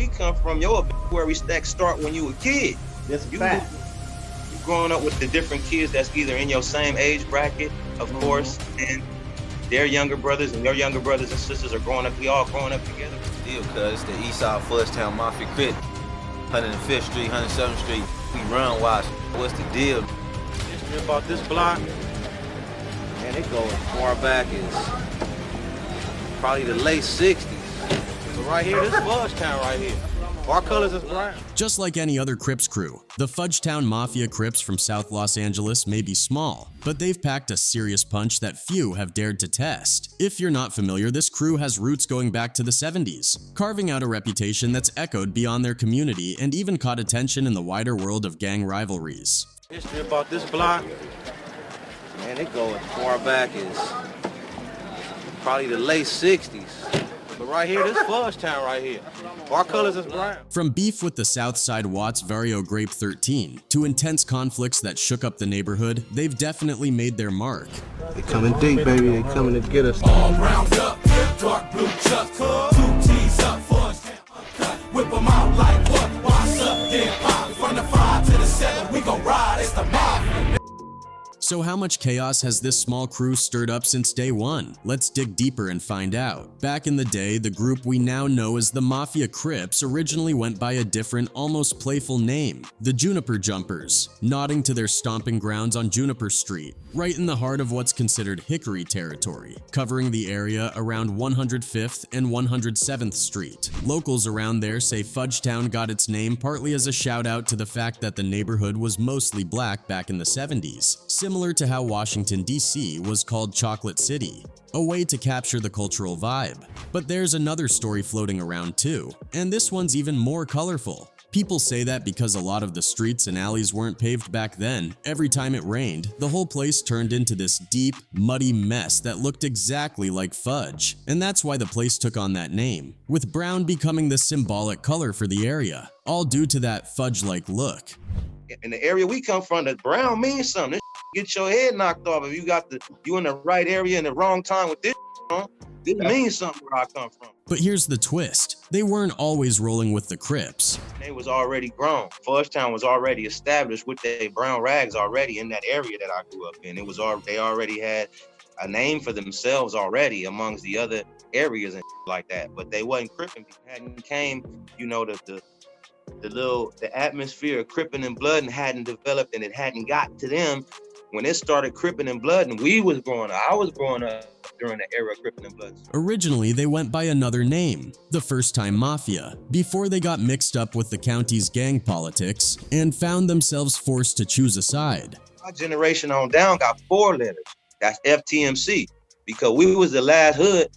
we come from, your obituary stack start when you a kid. That's a You fact. growing up with the different kids that's either in your same age bracket, of course, and their younger brothers and your younger brothers and sisters are growing up. We all growing up together. Deal, cuz the East Side Fudge Town Mafia Crips, 105th Street, 107th Street. We run watch. What's the deal? History about this block, Man, it goes as far back as probably the late 60s. so right here, this Fudge Town right here. Our colors is brown. Just like any other Crips crew, the Fudge Town Mafia Crips from South Los Angeles may be small, but they've packed a serious punch that few have dared to test. If you're not familiar, this crew has roots going back to the 70s, carving out a reputation that's echoed beyond their community and even caught attention in the wider world of gang rivalries. History about this block, Man, it goes as far back as probably the late 60s. but right here, this Fudge Town right here. Our colors is brown. From beef with the Southside Watts Vario Grape 13 to intense conflicts that shook up the neighborhood, they've definitely made their mark. They coming deep, baby. They coming to get us. All round up, dark blue chucks, 2 T's up, Fudge Town uncut. Whip 'em out like what? What's up, then pop. From the 5 to the 7, we gon' ride, it's the mob. So how much chaos has this small crew stirred up since day one? Let's dig deeper and find out. Back in the day, the group we now know as the Mafia Crips originally went by a different, almost playful name, the Juniper Jumpers, nodding to their stomping grounds on Juniper Street, right in the heart of what's considered Hickory territory, covering the area around 105th and 107th Street. Locals around there say Fudge Town got its name partly as a shout out to the fact that the neighborhood was mostly black back in the 70s, similar to how Washington, D.C. was called Chocolate City, a way to capture the cultural vibe. But there's another story floating around too, and this one's even more colorful. People say that because a lot of the streets and alleys weren't paved back then, every time it rained, the whole place turned into this deep, muddy mess that looked exactly like fudge. And that's why the place took on that name, with brown becoming the symbolic color for the area, all due to that fudge-like look. In the area we come from, the brown means something. This get your head knocked off if you in the right area in the wrong time with this on. This means something where I come from. But here's the twist. They weren't always rolling with the Crips. They was already grown. Fudge Town was already established with their brown rags already in that area that I grew up in. They already had a name for themselves already amongst the other areas and like that. But they wasn't cripping. Hadn't came, the atmosphere of cripping and blooding hadn't developed, and it hadn't got to them when it started cripping and blooding. We was growing up. I was growing up during the era of cripping and blooding. Originally, they went by another name, the First Time Mafia, before they got mixed up with the county's gang politics and found themselves forced to choose a side. My generation on down got 4 letters. That's FTMC, because we was the last hood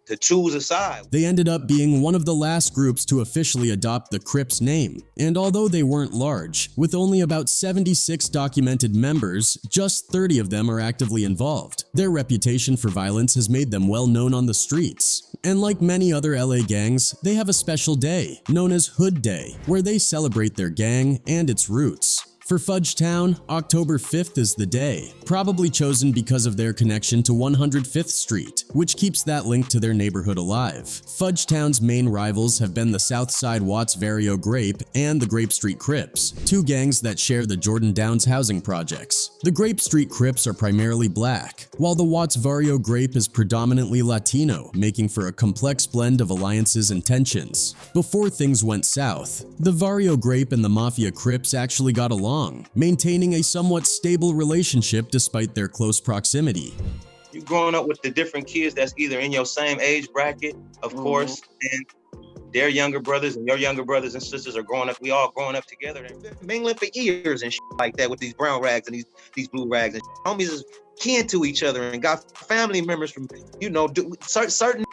to choose a side. They ended up being one of the last groups to officially adopt the Crips name, and although they weren't large, with only about 76 documented members, just 30 of them are actively involved. Their reputation for violence has made them well known on the streets. And like many other LA gangs, they have a special day, known as Hood Day, where they celebrate their gang and its roots. For Fudge Town, October 5th is the day, probably chosen because of their connection to 105th Street, which keeps that link to their neighborhood alive. Fudge Town's main rivals have been the Southside Watts Vario Grape and the Grape Street Crips, 2 gangs that share the Jordan Downs housing projects. The Grape Street Crips are primarily black, while the Watts Vario Grape is predominantly Latino, making for a complex blend of alliances and tensions. Before things went south, the Vario Grape and the Mafia Crips actually got along, maintaining a somewhat stable relationship despite their close proximity. You growing up with the different kids that's either in your same age bracket, of course, and their younger brothers and your younger brothers and sisters are growing up. We all growing up together and mingling for years and like that with these brown rags and these blue rags. And homies is kin to each other and got family members from, certain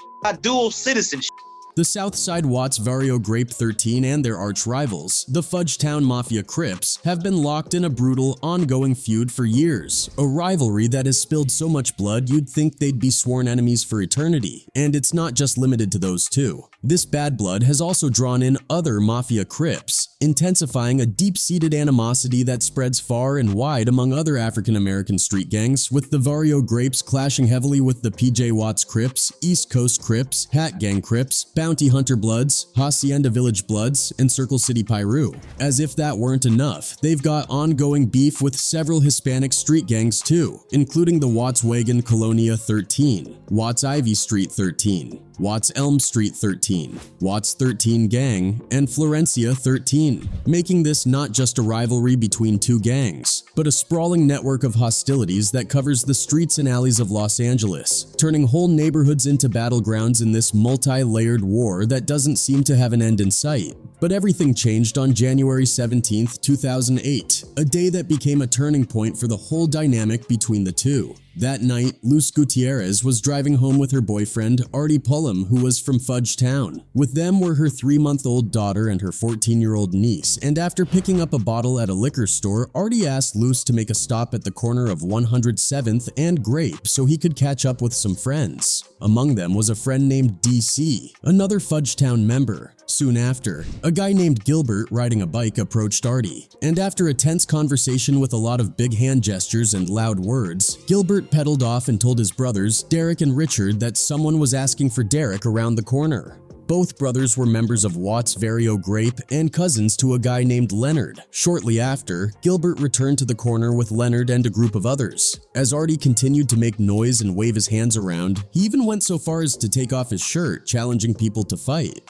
dual citizenship. The Southside Watts Vario Grape 13 and their arch rivals, the Fudge Town Mafia Crips, have been locked in a brutal, ongoing feud for years. A rivalry that has spilled so much blood you'd think they'd be sworn enemies for eternity. And it's not just limited to those two. This bad blood has also drawn in other Mafia Crips, intensifying a deep-seated animosity that spreads far and wide among other African-American street gangs, with the Barrio Grapes clashing heavily with the PJ Watts Crips, East Coast Crips, Hat Gang Crips, Bounty Hunter Bloods, Hacienda Village Bloods, and Circle City Piru. As if that weren't enough, they've got ongoing beef with several Hispanic street gangs too, including the Watts Wagon Colonia 13, Watts Ivy Street 13, Watts Elm Street 13, Watts 13 Gang, and Florencia 13, making this not just a rivalry between two gangs, but a sprawling network of hostilities that covers the streets and alleys of Los Angeles, turning whole neighborhoods into battlegrounds in this multi-layered war that doesn't seem to have an end in sight. But everything changed on January 17, 2008, a day that became a turning point for the whole dynamic between the two. That night, Luz Gutierrez was driving home with her boyfriend, Artie Pullum, who was from Fudge Town. With them were her 3-month-old daughter and her 14-year-old niece, and after picking up a bottle at a liquor store, Artie asked Luz to make a stop at the corner of 107th and Grape so he could catch up with some friends. Among them was a friend named DC, another Fudge Town member. Soon after, a guy named Gilbert riding a bike approached Artie, and after a tense conversation with a lot of big hand gestures and loud words, Gilbert pedaled off and told his brothers, Derek and Richard, that someone was asking for Derek around the corner. Both brothers were members of Watts Vario Grape and cousins to a guy named Leonard. Shortly after, Gilbert returned to the corner with Leonard and a group of others. As Artie continued to make noise and wave his hands around, he even went so far as to take off his shirt, challenging people to fight.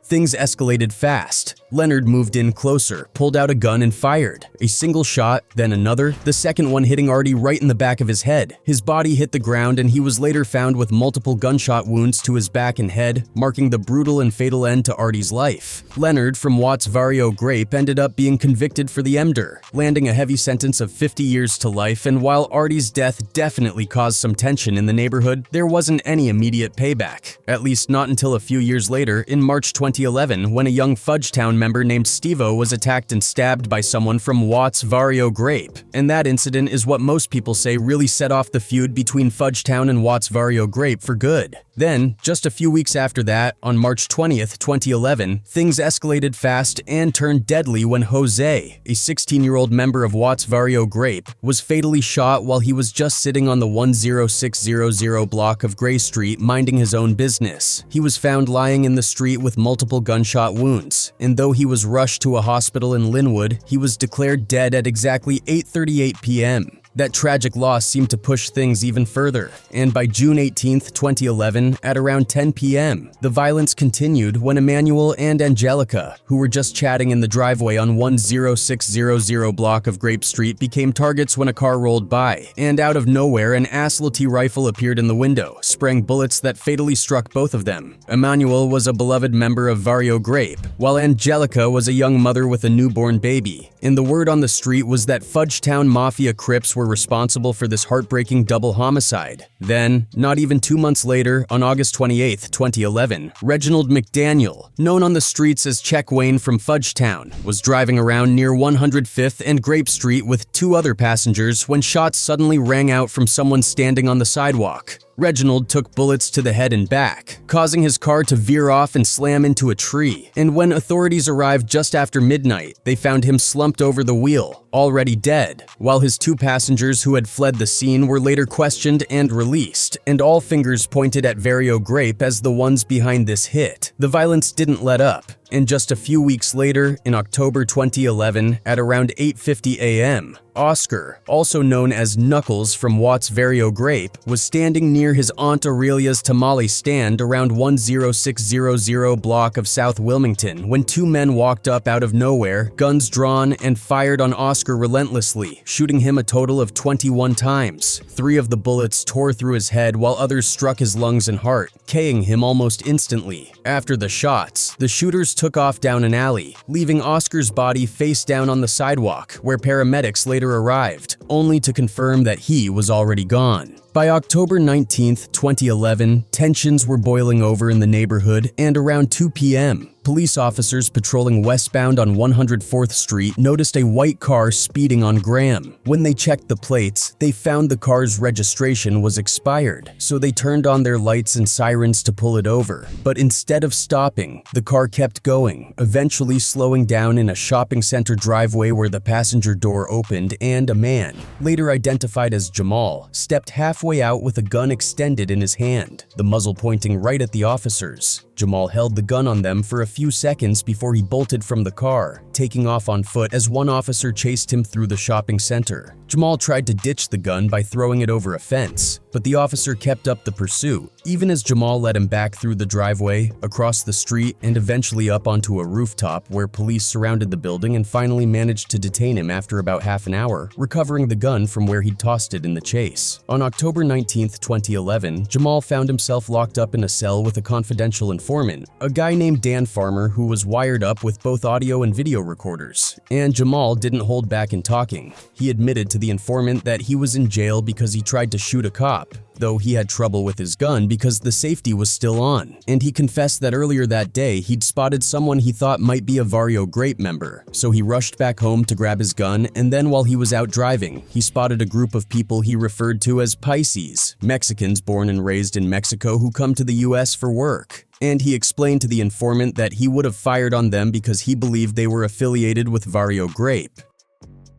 Things escalated fast. Leonard moved in closer, pulled out a gun and fired. A single shot, then another, the second one hitting Artie right in the back of his head. His body hit the ground and he was later found with multiple gunshot wounds to his back and head, marking the brutal and fatal end to Artie's life. Leonard from Watts Vario Grape ended up being convicted for the MDR, landing a heavy sentence of 50 years to life, and while Artie's death definitely caused some tension in the neighborhood, there wasn't any immediate payback. At least not until a few years later, in March 2011, when a young Fudge Town member named Stevo was attacked and stabbed by someone from Watts Vario Grape, and that incident is what most people say really set off the feud between Fudge Town and Watts Vario Grape for good. Then, just a few weeks after that, on March 20th, 2011, things escalated fast and turned deadly when Jose, a 16-year-old member of Watts Vario Grape, was fatally shot while he was just sitting on the 10600 block of Gray Street minding his own business. He was found lying in the street with multiple gunshot wounds, and though he was rushed to a hospital in Linwood, he was declared dead at exactly 8:38 p.m. That tragic loss seemed to push things even further, and by June 18, 2011, at around 10 p.m., the violence continued when Emmanuel and Angelica, who were just chatting in the driveway on 10600 block of Grape Street, became targets when a car rolled by, and out of nowhere an Aslati rifle appeared in the window, spraying bullets that fatally struck both of them. Emmanuel was a beloved member of Vario Grape, while Angelica was a young mother with a newborn baby, and the word on the street was that Fudge Town Mafia Crips were responsible for this heartbreaking double homicide. Then, not even 2 months later, on August 28, 2011, Reginald McDaniel, known on the streets as Check Wayne from Fudge Town, was driving around near 105th and Grape Street with 2 other passengers when shots suddenly rang out from someone standing on the sidewalk. Reginald took bullets to the head and back, causing his car to veer off and slam into a tree, and when authorities arrived just after midnight, they found him slumped over the wheel, already dead, while his 2 passengers who had fled the scene were later questioned and released, and all fingers pointed at Vario Grape as the ones behind this hit. The violence didn't let up, and just a few weeks later, in October 2011, at around 8:50 a.m., Oscar, also known as Knuckles from Watts Vario Grape, was standing near his Aunt Aurelia's tamale stand around 10600 block of South Wilmington when 2 men walked up out of nowhere, guns drawn, and fired on Oscar relentlessly, shooting him a total of 21 times. 3 of the bullets tore through his head while others struck his lungs and heart, KOing him almost instantly. After the shots, the shooters took off down an alley, leaving Oscar's body face down on the sidewalk, where paramedics later arrived, only to confirm that he was already gone. By October 19, 2011, tensions were boiling over in the neighborhood, and around 2 p.m., police officers patrolling westbound on 104th Street noticed a white car speeding on Graham. When they checked the plates, they found the car's registration was expired, so they turned on their lights and sirens to pull it over. But instead of stopping, the car kept going, eventually slowing down in a shopping center driveway where the passenger door opened and a man, later identified as Jamal, stepped halfway out with a gun extended in his hand, the muzzle pointing right at the officers. Jamal held the gun on them for a few seconds before he bolted from the car, taking off on foot as one officer chased him through the shopping center. Jamal tried to ditch the gun by throwing it over a fence, but the officer kept up the pursuit, even as Jamal led him back through the driveway, across the street, and eventually up onto a rooftop where police surrounded the building and finally managed to detain him after about half an hour, recovering the gun from where he'd tossed it in the chase. On October 19, 2011, Jamal found himself locked up in a cell with a confidential informant, a guy named Dan Farmer who was wired up with both audio and video recorders. And Jamal didn't hold back in talking. He admitted to the informant that he was in jail because he tried to shoot a cop, though he had trouble with his gun because the safety was still on, and he confessed that earlier that day he'd spotted someone he thought might be a Vario Grape member, so he rushed back home to grab his gun, and then while he was out driving, he spotted a group of people he referred to as Pisces, Mexicans born and raised in Mexico who come to the US for work. And he explained to the informant that he would have fired on them because he believed they were affiliated with Vario Grape.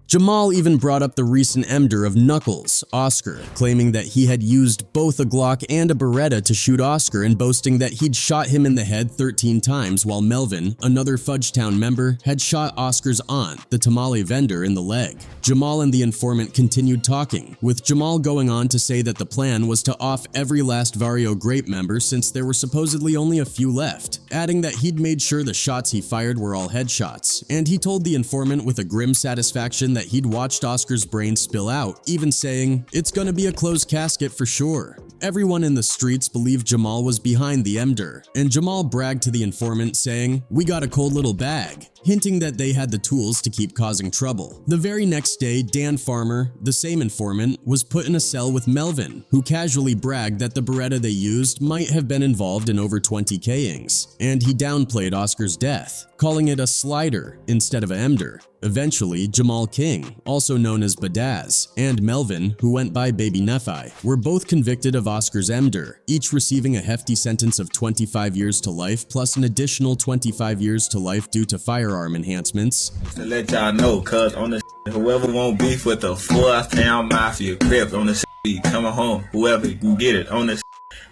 Jamal even brought up the recent emder of Knuckles, Oscar, claiming that he had used both a Glock and a Beretta to shoot Oscar and boasting that he'd shot him in the head 13 times while Melvin, another Fudge Town member, had shot Oscar's aunt, the tamale vendor, in the leg. Jamal and the informant continued talking, with Jamal going on to say that the plan was to off every last Vario Grape member since there were supposedly only a few left, adding that he'd made sure the shots he fired were all headshots, and he told the informant with a grim satisfaction that he'd watched Oscar's brain spill out, even saying, "It's gonna be a closed casket for sure." Everyone in the streets believed Jamal was behind the emder, and Jamal bragged to the informant saying, "We got a cold little bag," hinting that they had the tools to keep causing trouble. The very next day, Dan Farmer, the same informant, was put in a cell with Melvin, who casually bragged that the Beretta they used might have been involved in over 20 K-ings, and he downplayed Oscar's death, calling it a slider instead of an emder. Eventually, Jamal King, also known as Badaz, and Melvin, who went by Baby Nephi, were both convicted of Oscar's emder, each receiving a hefty sentence of 25 years to life plus an additional 25 years to life due to firearm enhancements. To let y'all know, cuz on the whoever want beef with the Fudge Town Mafia Crips on the be coming home, whoever can get it on the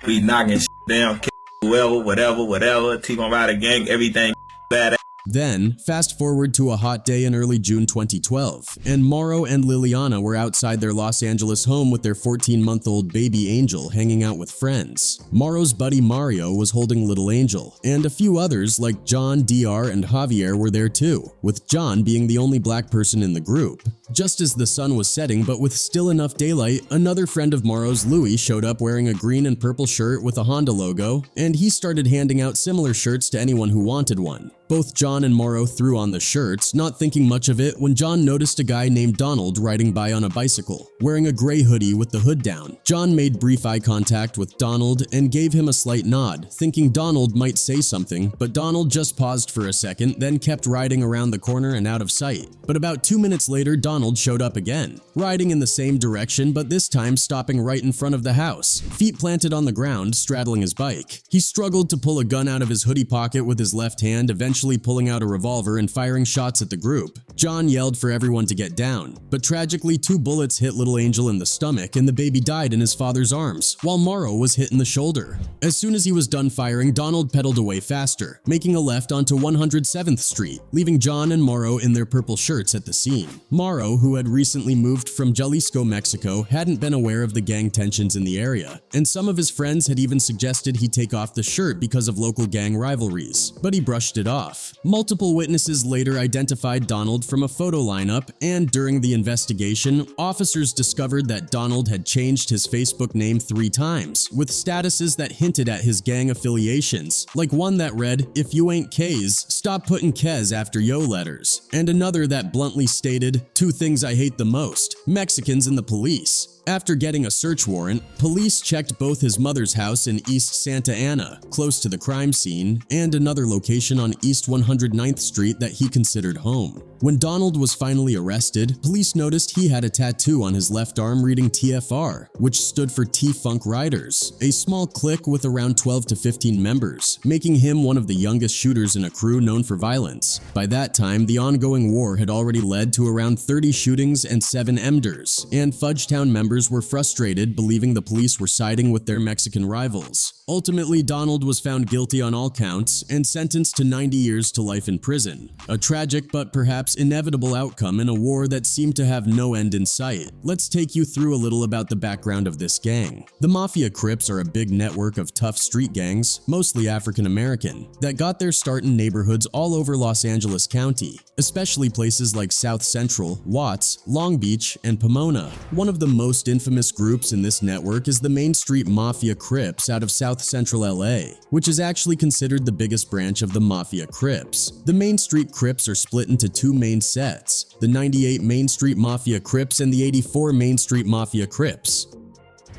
we knocking down, whoever, whatever, T-Bone Rider gang, everything bad. Then, fast forward to a hot day in early June 2012, and Morrow and Liliana were outside their Los Angeles home with their 14-month-old baby Angel hanging out with friends. Morrow's buddy Mario was holding little Angel, and a few others like John, DR, and Javier were there too, with John being the only black person in the group. Just as the sun was setting but with still enough daylight, another friend of Morrow's, Louis, showed up wearing a green and purple shirt with a Honda logo, and he started handing out similar shirts to anyone who wanted one. Both John and Morrow threw on the shirts, not thinking much of it when John noticed a guy named Donald riding by on a bicycle, wearing a gray hoodie with the hood down. John made brief eye contact with Donald and gave him a slight nod, thinking Donald might say something, but Donald just paused for a second, then kept riding around the corner and out of sight. But about 2 minutes later, Donald showed up again, riding in the same direction but this time stopping right in front of the house, feet planted on the ground, straddling his bike. He struggled to pull a gun out of his hoodie pocket with his left hand, eventually pulling out a revolver and firing shots at the group. John yelled for everyone to get down, but tragically 2 bullets hit little Angel in the stomach and the baby died in his father's arms, while Morrow was hit in the shoulder. As soon as he was done firing, Donald pedaled away faster, making a left onto 107th Street, leaving John and Morrow in their purple shirts at the scene. Morrow, who had recently moved from Jalisco, Mexico, hadn't been aware of the gang tensions in the area, and some of his friends had even suggested he take off the shirt because of local gang rivalries, but he brushed it off. Multiple witnesses later identified Donald from a photo lineup, and during the investigation, officers discovered that Donald had changed his Facebook name 3 times, with statuses that hinted at his gang affiliations, like one that read, "If you ain't K's, stop putting Kez after yo letters," and another that bluntly stated, "2 things I hate the most, Mexicans and the police." After getting a search warrant, police checked both his mother's house in East Santa Ana, close to the crime scene, and another location on East 109th Street that he considered home. When Donald was finally arrested, police noticed he had a tattoo on his left arm reading TFR, which stood for T-Funk Riders, a small clique with around 12 to 15 members, making him one of the youngest shooters in a crew known for violence. By that time, the ongoing war had already led to around 30 shootings and 7 MDers, and Fudge Town members were frustrated, believing the police were siding with their Mexican rivals. Ultimately, Donald was found guilty on all counts and sentenced to 90 years to life in prison. A tragic but perhaps inevitable outcome in a war that seemed to have no end in sight. Let's take you through a little about the background of this gang. The Mafia Crips are a big network of tough street gangs, mostly African American, that got their start in neighborhoods all over Los Angeles County, especially places like South Central, Watts, Long Beach, and Pomona. One of the most infamous groups in this network is the Main Street Mafia Crips out of South Central LA, which is actually considered the biggest branch of the Mafia Crips. The Main Street Crips are split into 2 main sets, the 98 Main Street Mafia Crips and the 84 Main Street Mafia Crips.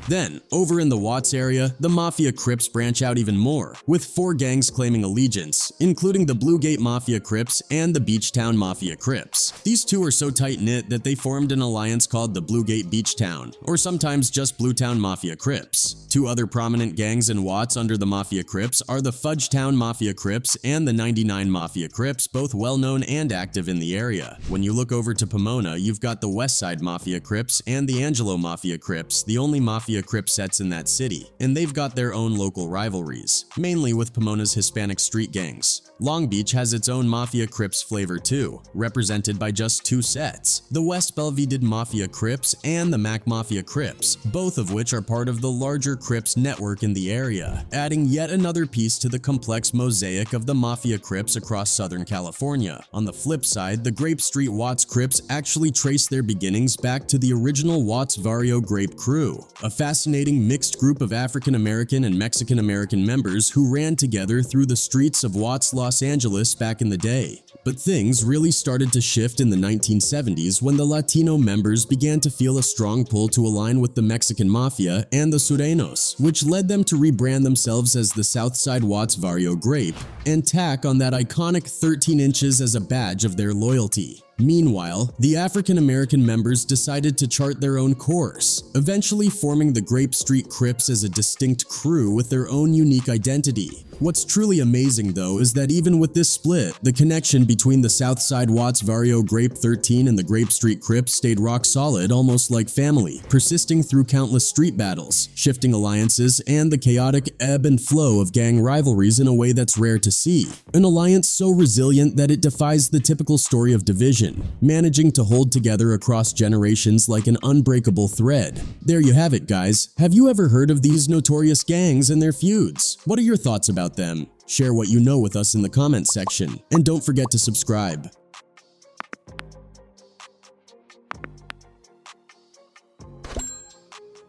Then, over in the Watts area, the Mafia Crips branch out even more, with 4 gangs claiming allegiance, including the Blue Gate Mafia Crips and the Beach Town Mafia Crips. These two are so tight-knit that they formed an alliance called the Blue Gate Beach Town, or sometimes just Blue Town Mafia Crips. 2 other prominent gangs in Watts under the Mafia Crips are the Fudge Town Mafia Crips and the 99 Mafia Crips, both well-known and active in the area. When you look over to Pomona, you've got the West Side Mafia Crips and the Angelo Mafia Crips, the only Mafia Crip sets in that city, and they've got their own local rivalries, mainly with Pomona's Hispanic street gangs. Long Beach has its own Mafia Crips flavor too, represented by just 2 sets, the West Belvidere Mafia Crips and the Mac Mafia Crips, both of which are part of the larger Crips network in the area, adding yet another piece to the complex mosaic of the Mafia Crips across Southern California. On the flip side, the Grape Street Watts Crips actually trace their beginnings back to the original Watts Vario Grape crew, a fascinating mixed group of African American and Mexican American members who ran together through the streets of Watts, Los Angeles back in the day. But things really started to shift in the 1970s when the Latino members began to feel a strong pull to align with the Mexican Mafia and the Sureños, which led them to rebrand themselves as the Southside Watts Vario Grape and tack on that iconic 13 inches as a badge of their loyalty. Meanwhile, the African American members decided to chart their own course, eventually forming the Grape Street Crips as a distinct crew with their own unique identity. What's truly amazing though is that even with this split, the connection between the Southside Watts Vario Grape 13 and the Grape Street Crips stayed rock solid, almost like family, persisting through countless street battles, shifting alliances, and the chaotic ebb and flow of gang rivalries in a way that's rare to see. An alliance so resilient that it defies the typical story of division, managing to hold together across generations like an unbreakable thread. There you have it, guys. Have you ever heard of these notorious gangs and their feuds? What are your thoughts about them? Share what you know with us in the comments section, and don't forget to subscribe.